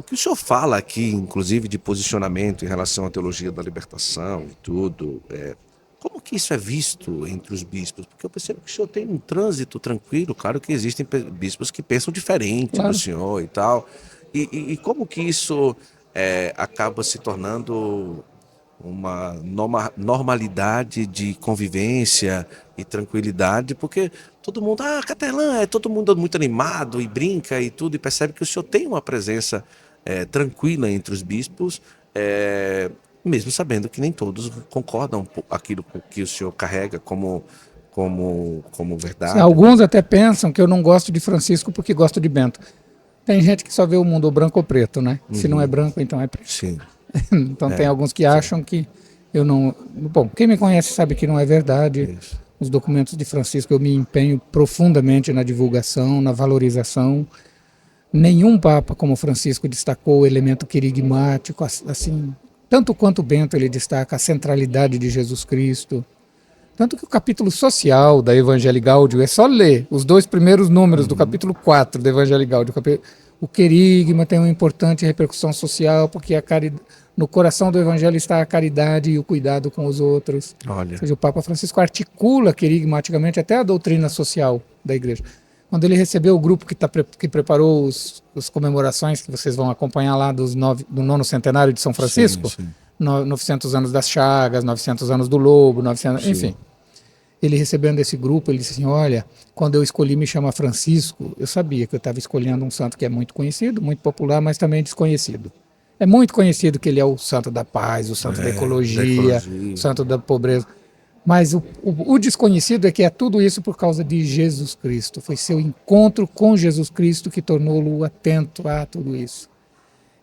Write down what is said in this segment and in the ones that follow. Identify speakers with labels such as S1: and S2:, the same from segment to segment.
S1: que o senhor fala aqui, inclusive, de posicionamento em relação à teologia da libertação e tudo, como que isso é visto entre os bispos? Porque eu percebo que o senhor tem um trânsito tranquilo, claro que existem bispos que pensam diferente do
S2: Claro.
S1: senhor e tal. E como que isso acaba se tornando uma normalidade de convivência e tranquilidade, porque todo mundo, Capelã, todo mundo muito animado e brinca e tudo, e percebe que o senhor tem uma presença tranquila entre os bispos, mesmo sabendo que nem todos concordam com aquilo que o senhor carrega como verdade, né?
S2: Alguns até pensam que eu não gosto de Francisco porque gosto de Bento. Tem gente que só vê o mundo ou branco ou preto, né? Se não é branco, então é preto.
S1: Sim,
S2: Então tem alguns que
S1: sim,
S2: acham que eu não. Bom, quem me conhece sabe que não é verdade.
S1: isso.
S2: Os documentos de Francisco eu me empenho profundamente na divulgação, na valorização. Nenhum papa como Francisco destacou o elemento querigmático, assim, tanto quanto Bento ele destaca a centralidade de Jesus Cristo. Tanto que o capítulo social da Evangelii Gaudium é só ler os 2 primeiros números do capítulo 4 da Evangelii Gaudium. O querigma tem uma importante repercussão social, porque no coração do Evangelho está a caridade e o cuidado com os outros. Ou
S1: Olha,
S2: seja, o Papa Francisco articula querigmaticamente até a doutrina social da Igreja. Quando ele recebeu o grupo que preparou as comemorações que vocês vão acompanhar lá do 9º centenário de São
S1: sim,
S2: Francisco,
S1: sim,
S2: 900 anos das Chagas, 900 anos do Lobo, 900,
S1: sim.
S2: enfim. Ele recebendo esse grupo, ele disse assim, olha, quando eu escolhi me chamar Francisco, eu sabia que eu estava escolhendo um santo que é muito conhecido, muito popular, mas também desconhecido. É muito conhecido que ele é o santo da paz, o santo da
S1: Da
S2: ecologia, o
S1: ecologia.
S2: santo da pobreza. Mas o desconhecido é que é tudo isso por causa de Jesus Cristo. Foi seu encontro com Jesus Cristo que tornou-o atento a tudo isso.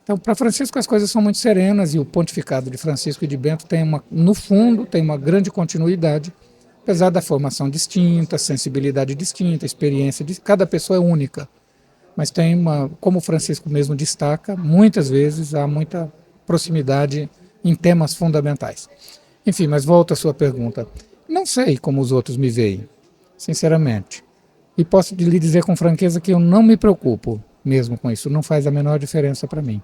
S2: Então, para Francisco as coisas são muito serenas e o pontificado de Francisco e de Bento tem no fundo, tem uma grande continuidade, apesar da formação distinta, sensibilidade distinta, experiência de cada pessoa é única. Mas tem como o Francisco mesmo destaca, muitas vezes há muita proximidade em temas fundamentais. Enfim, mas volto à sua pergunta. Não sei como os outros me veem, sinceramente. E posso lhe dizer com franqueza que eu não me preocupo mesmo com isso, não faz a menor diferença para mim.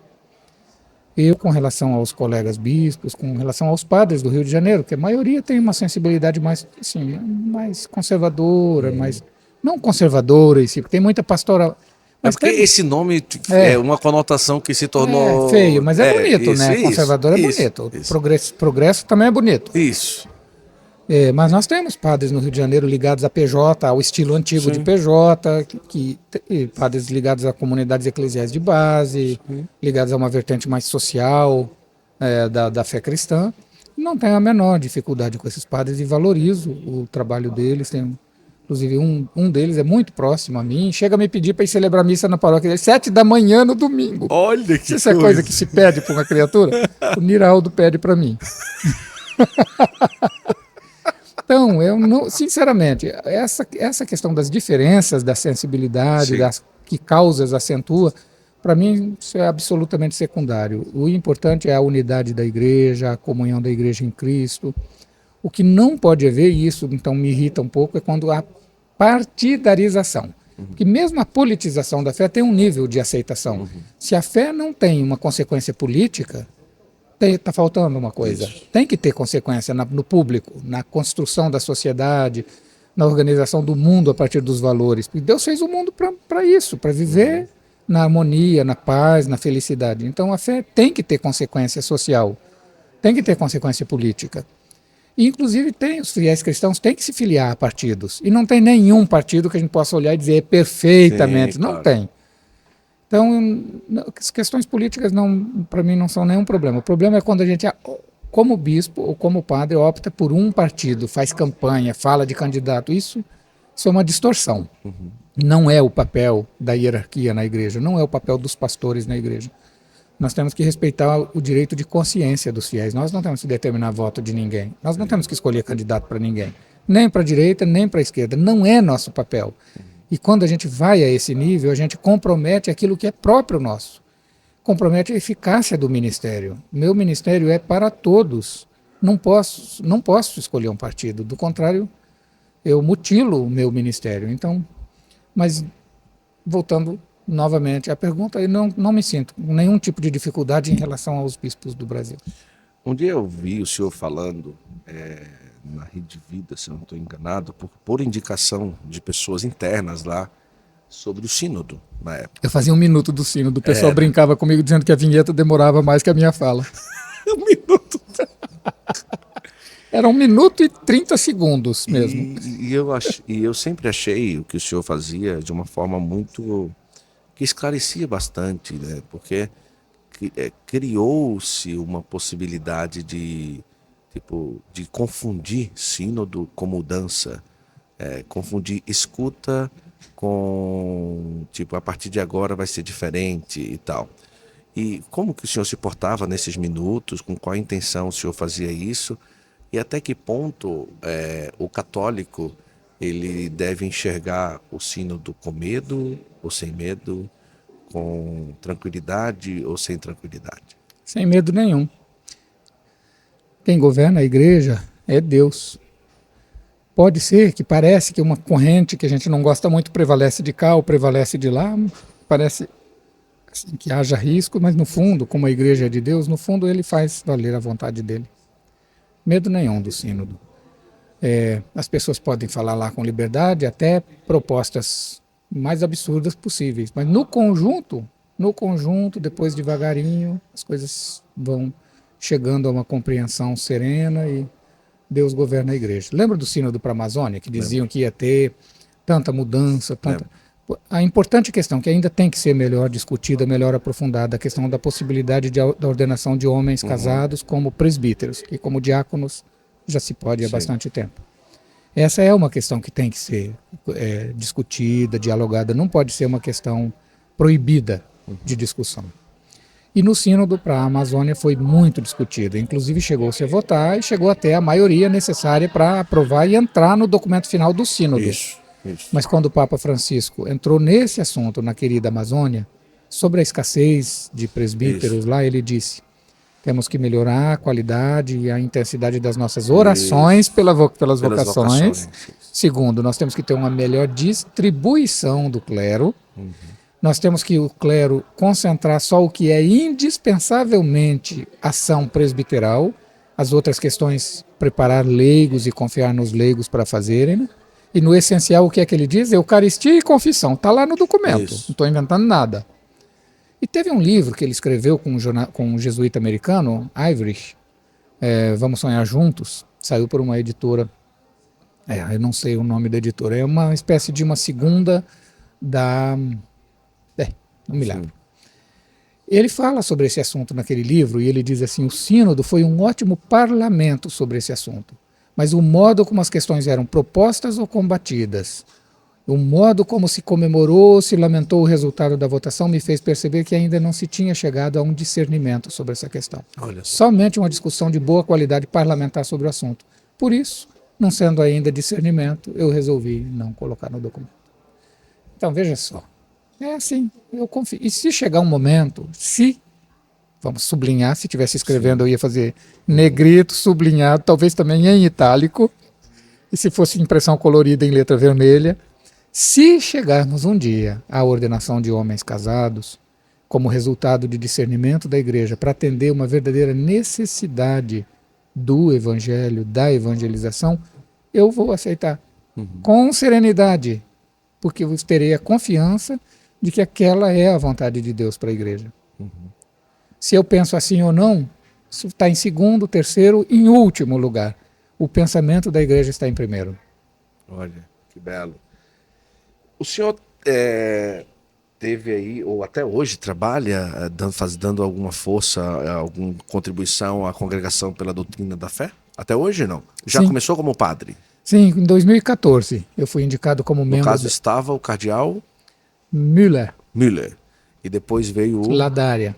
S2: Eu, com relação aos colegas bispos, com relação aos padres do Rio de Janeiro, que a maioria tem uma sensibilidade mais, assim, mais conservadora, mais não conservadora em si, porque tem muita pastoral.
S1: É
S2: Mas
S1: porque
S2: tem,
S1: esse nome é
S2: é,
S1: uma conotação que se
S2: é feio,
S1: tornou.
S2: mas é bonito,
S1: Isso,
S2: né?
S1: isso,
S2: Conservador é
S1: isso,
S2: bonito.
S1: isso.
S2: Progresso também é bonito.
S1: Isso.
S2: Mas nós temos padres no Rio de Janeiro ligados a PJ, ao estilo antigo de
S1: Sim.
S2: PJ, e padres ligados a comunidades eclesiais de base,
S1: Sim.
S2: ligados a uma vertente mais social da fé cristã. Não tenho a menor dificuldade com esses padres e valorizo o trabalho deles. Inclusive, um deles é muito próximo a mim, chega a me pedir para ir celebrar missa na paróquia dele, 7 da manhã no domingo.
S1: Olha
S2: Se
S1: que
S2: isso é coisa que
S1: coisa.
S2: se pede para uma criatura, o Niraldo pede para mim. Então, eu não, sinceramente, essa questão das diferenças, da sensibilidade,
S1: Sim.
S2: que causas acentua, para mim isso é absolutamente secundário. O importante é a unidade da igreja, a comunhão da igreja em Cristo. O que não pode haver, e isso então me irrita um pouco, é quando há partidarização. Que mesmo a politização da fé tem um nível de aceitação. Se a fé não tem uma consequência política, está faltando uma coisa.
S1: Isso.
S2: Tem que ter consequência no público, na construção da sociedade, na organização do mundo a partir dos valores. Porque Deus fez o mundo para isso, para viver na harmonia, na paz, na felicidade. Então a fé tem que ter consequência social, tem que ter consequência política. E, inclusive, os fiéis cristãos têm que se filiar a partidos. E não tem nenhum partido que a gente possa olhar e dizer
S1: Sim,
S2: perfeitamente. Não
S1: claro.
S2: tem. Então, as questões políticas, para mim, não são nenhum problema. O problema é quando a gente, como bispo ou como padre, opta por um partido, faz campanha, fala de candidato. Isso é uma distorção. Não é o papel da hierarquia na igreja, não é o papel dos pastores na igreja. Nós temos que respeitar o direito de consciência dos fiéis. Nós não temos que determinar voto de ninguém. Nós não temos que escolher candidato para ninguém. Nem para a direita, nem para a esquerda. Não é nosso papel. E quando a gente vai a esse nível, a gente compromete aquilo que é próprio nosso. Compromete a eficácia do ministério. Meu ministério é para todos. Não posso escolher um partido. Do contrário, eu mutilo o meu ministério. Então, mas voltando novamente, a pergunta, eu não me sinto com nenhum tipo de dificuldade em relação aos bispos do Brasil.
S1: Um dia eu vi o senhor falando na Rede Vida, se eu não estou enganado, por indicação de pessoas internas lá, sobre o sínodo na época.
S2: Eu fazia 1 minuto do sino, do pessoal
S1: Né?
S2: brincava comigo dizendo que a vinheta demorava mais que a minha fala.
S1: 1 minuto.
S2: Era 1 minuto e 30 segundos mesmo.
S1: E eu sempre achei o que o senhor fazia de uma forma muito que esclarecia bastante, né? Porque criou-se uma possibilidade de tipo de confundir sínodo com mudança, confundir escuta com tipo a partir de agora vai ser diferente e tal. E como que o senhor se portava nesses minutos? Com qual intenção o senhor fazia isso? E até que ponto o católico ele deve enxergar o sínodo com medo ou sem medo, com tranquilidade ou sem tranquilidade?
S2: Sem medo nenhum. Quem governa a igreja é Deus. Pode ser que parece que uma corrente que a gente não gosta muito prevalece de cá ou prevalece de lá, parece assim, que haja risco, mas no fundo, como a igreja é de Deus, no fundo ele faz valer a vontade dele. Medo nenhum do sínodo. As pessoas podem falar lá com liberdade, até propostas mais absurdas possíveis, mas no conjunto, depois devagarinho, as coisas vão chegando a uma compreensão serena e Deus governa a igreja. Lembra do sínodo para a Amazônia, que diziam que ia ter tanta mudança, tanta... A importante questão que ainda tem que ser melhor discutida, melhor aprofundada, a questão da possibilidade da ordenação de homens casados como presbíteros, e como diáconos já se pode há bastante tempo. Essa é uma questão que tem que ser discutida, dialogada, não pode ser uma questão proibida de discussão. E no sínodo para a Amazônia foi muito discutido, inclusive chegou-se a votar e chegou até a maioria necessária para aprovar e entrar no documento final do sínodo.
S1: Isso.
S2: Mas quando o Papa Francisco entrou nesse assunto, na querida Amazônia, sobre a escassez de presbíteros lá, ele disse: temos que melhorar a qualidade e a intensidade das nossas orações pelas vocações. Segundo, nós temos que ter uma melhor distribuição do clero. Nós temos que o clero concentrar só o que é indispensavelmente ação presbiteral. As outras questões, preparar leigos e confiar nos leigos para fazerem, né? E no essencial, o que é que ele diz? Eucaristia e confissão. Está lá no documento. Isso. Não estou inventando nada. E teve um livro que ele escreveu com um jesuíta americano, Iverish, Vamos Sonhar Juntos. Saiu por uma editora. Eu não sei o nome da editora. É uma espécie de uma segunda da... não me lembro. Ele fala sobre esse assunto naquele livro e ele diz assim: o sínodo foi um ótimo parlamento sobre esse assunto. Mas o modo como as questões eram propostas ou combatidas, o modo como se comemorou, se lamentou o resultado da votação, me fez perceber que ainda não se tinha chegado a um discernimento sobre essa questão. Somente uma discussão de boa qualidade parlamentar sobre o assunto. Por isso, não sendo ainda discernimento, eu resolvi não colocar no documento. Então, veja só. É assim, eu confio. E se chegar um momento, vamos sublinhar, se estivesse escrevendo eu ia fazer negrito, sublinhado, talvez também em itálico, e se fosse impressão colorida em letra vermelha. Se chegarmos um dia à ordenação de homens casados, como resultado de discernimento da igreja, para atender uma verdadeira necessidade do evangelho, da evangelização, eu vou aceitar com serenidade, porque eu terei a confiança de que aquela é a vontade de Deus para a igreja. Se eu penso assim ou não, isso está em segundo, terceiro, em último lugar. O pensamento da igreja está em primeiro.
S1: Olha, que belo. O senhor teve aí, ou até hoje trabalha, dando alguma força, alguma contribuição à congregação pela doutrina da fé? Até hoje não? Já
S2: Sim.
S1: Começou como padre?
S2: Sim, em 2014 eu fui indicado como membro.
S1: No caso estava o cardeal
S2: Müller.
S1: E depois veio o...
S2: Ladária.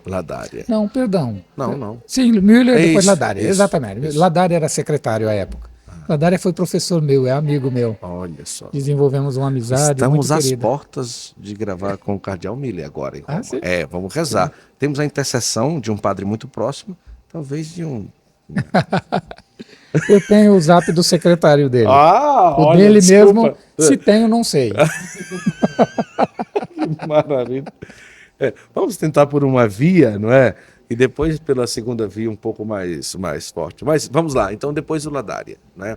S2: Não, perdão.
S1: Não.
S2: Sim, Müller e depois
S1: isso,
S2: Ladária. Exatamente. Isso. Ladária era secretário à época. Ladária foi professor meu, é amigo meu.
S1: Olha só.
S2: Desenvolvemos uma amizade.
S1: Estamos
S2: muito
S1: às
S2: querida.
S1: portas de gravar com o cardeal Müller agora. Em Roma.
S2: Sim?
S1: Vamos rezar. Sim. Temos a intercessão de um padre muito próximo, talvez de um
S2: Eu tenho o zap do secretário dele.
S1: Ah,
S2: O
S1: olha,
S2: dele
S1: desculpa.
S2: mesmo, se tenho, não sei.
S1: Que maravilha. Vamos tentar por uma via, não é? E depois pela segunda via um pouco mais forte. Mas vamos lá. Então depois o Ladária, né?